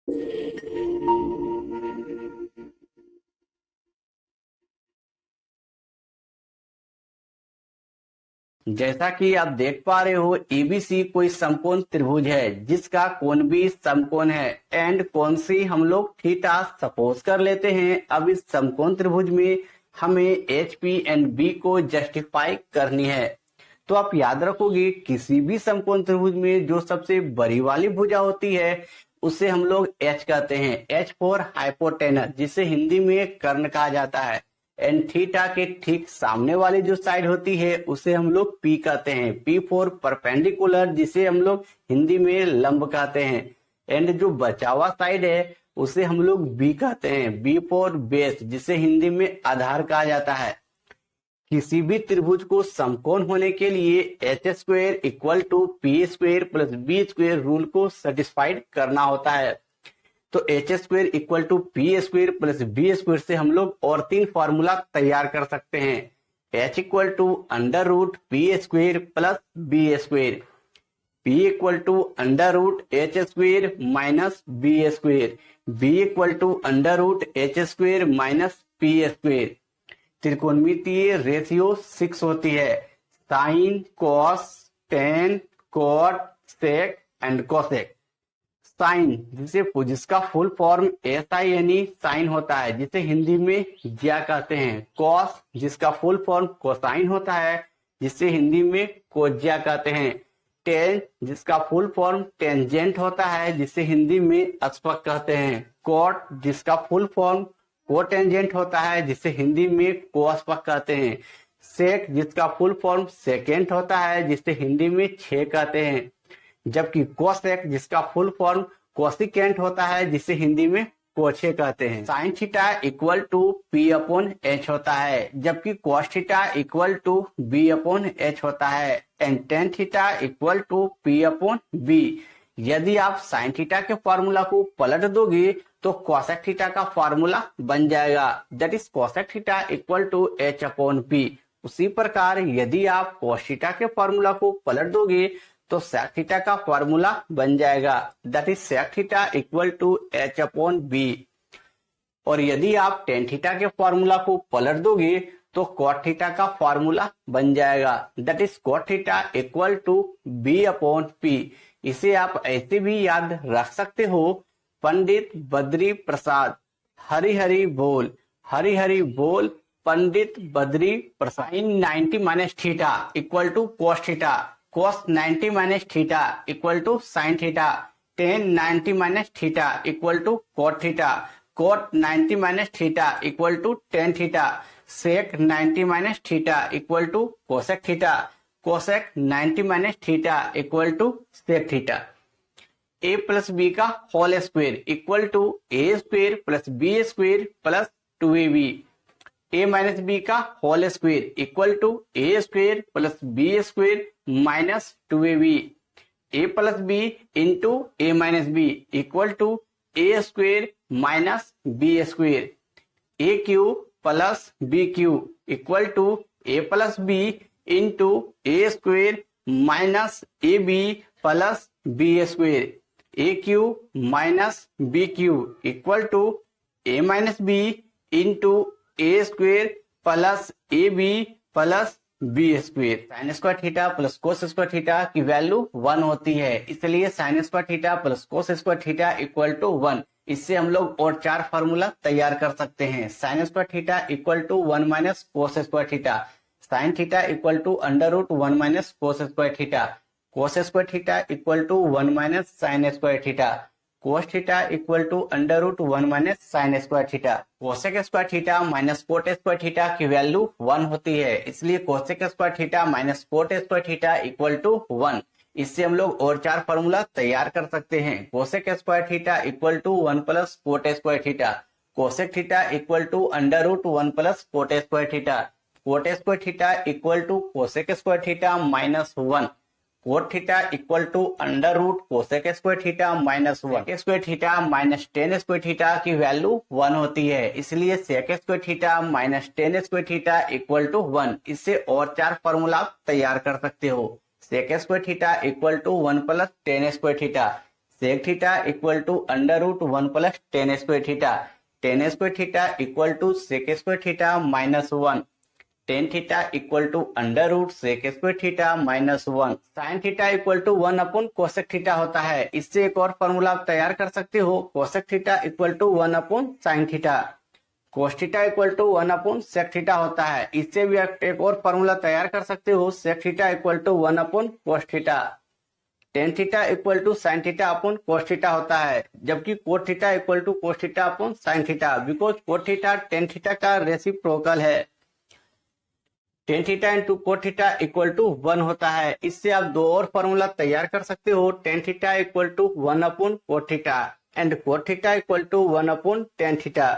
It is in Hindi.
जैसा कि आप देख पा रहे हो, एबीसी कोई समकोण त्रिभुज है जिसका कोण भी समकोण है एंड कोण सी हम लोग थीटा सपोज कर लेते हैं। अब इस समकोण त्रिभुज में हमें एच पी एंड बी को जस्टिफाई करनी है। तो आप याद रखोगे, किसी भी समकोण त्रिभुज में जो सबसे बड़ी वाली भुजा होती है उसे हम लोग एच कहते हैं। एच फॉर हाइपोटेनस, जिसे हिंदी में कर्ण कहा जाता है। एंड थीटा के ठीक सामने वाली जो साइड होती है उसे हम लोग पी कहते हैं। पी फॉर परपेंडिकुलर, जिसे हम लोग हिंदी में लंब कहते हैं। एंड जो बचा हुआ साइड है उसे हम लोग बी कहते हैं। बी फॉर बेस, जिसे हिंदी में आधार कहा जाता है। किसी भी त्रिभुज को समकोण होने के लिए H square equal to P square plus B square rule को सेटिस्फाइड करना होता है। तो H square equal to P square plus B square से हम लोग और तीन फॉर्मूला तैयार कर सकते हैं। H equal to under root P square plus B square, P equal to under root H square minus B square, B equal to under root H square minus P square. त्रिकोणमितीय रेशियो 6 होती है। Sine, cos, tan, cot, sec and cosec. Sine जिसका फुल फॉर्म एसआई यानी साइन होता है, जिसे हिंदी में ज्या कहते हैं। कॉस जिसका फुल फॉर्म कोसाइन होता है, जिसे हिंदी में कोज्या कहते हैं। टेन जिसका फुल फॉर्म टेंजेंट होता है, जिसे हिंदी में स्पर्श कहते हैं। कॉट जिसका फुल फॉर्म कोटेंजेंट होता है, जिसे हिंदी में कोस्पर्श कहते हैं। सेक जिसका फुल फॉर्म सेकेंट होता है, जिसे हिंदी में छेद कहते हैं। जबकि कोसेक जिसका फुल फॉर्म कोसिकेंट होता है, जिसे हिंदी में कोछे कहते हैं। Sine theta equal to P upon H होता है, जबकि cos theta equal to B upon H होता है। And tan theta equal to P upon B. यदि आप साइन थीटा के फॉर्मूला को पलट दोगे तो कोसेक थीटा का फॉर्मूला बन जाएगा, that is cosec theta equal to H upon P. उसी प्रकार यदि आप कॉस थीटा के फॉर्मूला को पलट दोगे तो सेक थीटा का फॉर्मूला बन जाएगा, that is sec theta equal to H upon B. और यदि आप टेन थीटा के फॉर्मूला को पलट दोगे तो कॉट थीटा का फॉर्मूला बन जाएगा, that is cot theta equal to B upon P. इसे आप ऐसे भी याद रख सकते हो, पंडित बद्री प्रसाद हरि हरि बोल, हरि हरि बोल Pandit Badri Prasad. Sine 90 minus theta equal to cos theta, cos 90 minus theta equal to sine theta. Tan 90 minus theta equal to cot theta, cot 90 minus theta equal to tan theta. Sec 90 minus theta equal to cosec theta, cosec 90 minus theta equal to sec theta. A plus B का whole square equal to A square plus B square plus 2ab। A minus B का whole square equal to A square plus B square minus 2ab। A plus B into A minus B equal to A square minus B square. A cube plus B cube equal to A plus B into A square minus A B plus B square. A cube minus B cube equal to A minus B into A square plus A B plus B square. Sine square theta plus cos square theta की वैल्यू 1 होती है, इसलिए sine square theta plus cos square theta equal to 1। इससे हम लोग और 4 फार्मूला तैयार कर सकते हैं। Sine square theta equal to 1 minus cos square theta, sine theta equal to under root 1 minus cos square theta, cos square theta equal to 1 minus sine square theta, cos theta equal to under root 1 minus sine square theta. Cosec square theta minus cot square theta की वैल्यू 1 होती है, इसलिए cosec square theta minus cot square theta equal to 1। इससे हम लोग और 4 फार्मूला तैयार कर सकते हैं। Cosec square theta equal to 1 plus cot square theta, cosec theta equal to under root 1 plus cot square theta, cot square theta equal to cosec square theta minus 1, cot theta equal to under root cosec square theta minus 1। Square theta minus tan square theta की वैल्यू 1 होती है, इसलिए sec square theta minus tan square theta equal to 1। इससे और 4 फार्मूला तैयार कर सकते हो। Sec square theta equal to 1 plus tan square theta, sec theta equal to under root 1 plus tan square theta, tan square theta equal to sec square theta minus 1, tan theta equal to under root sec square theta minus 1, sine theta equal to 1 upon cosec theta होता है। इससे एक और फॉर्मूला आप तैयार कर सकते हो, cosec theta equal to 1 upon sine theta, cos theta equal to 1 upon sec theta होता है। इससे भी आप एक और फॉर्मूला तैयार कर सकते हो, sec theta equal to 1 upon cos theta, tan theta equal to sine theta upon cos theta होता है, जबकि cot theta equal to cos theta upon sine theta, because cot theta tan theta का रेसिप्रोकल है। Tan theta into cot theta equal to 1 होता है। इससे आप दो और फॉर्मूला तैयार कर सकते हो, tan theta equal to 1 upon cot theta and cot theta equal to 1 upon tan theta.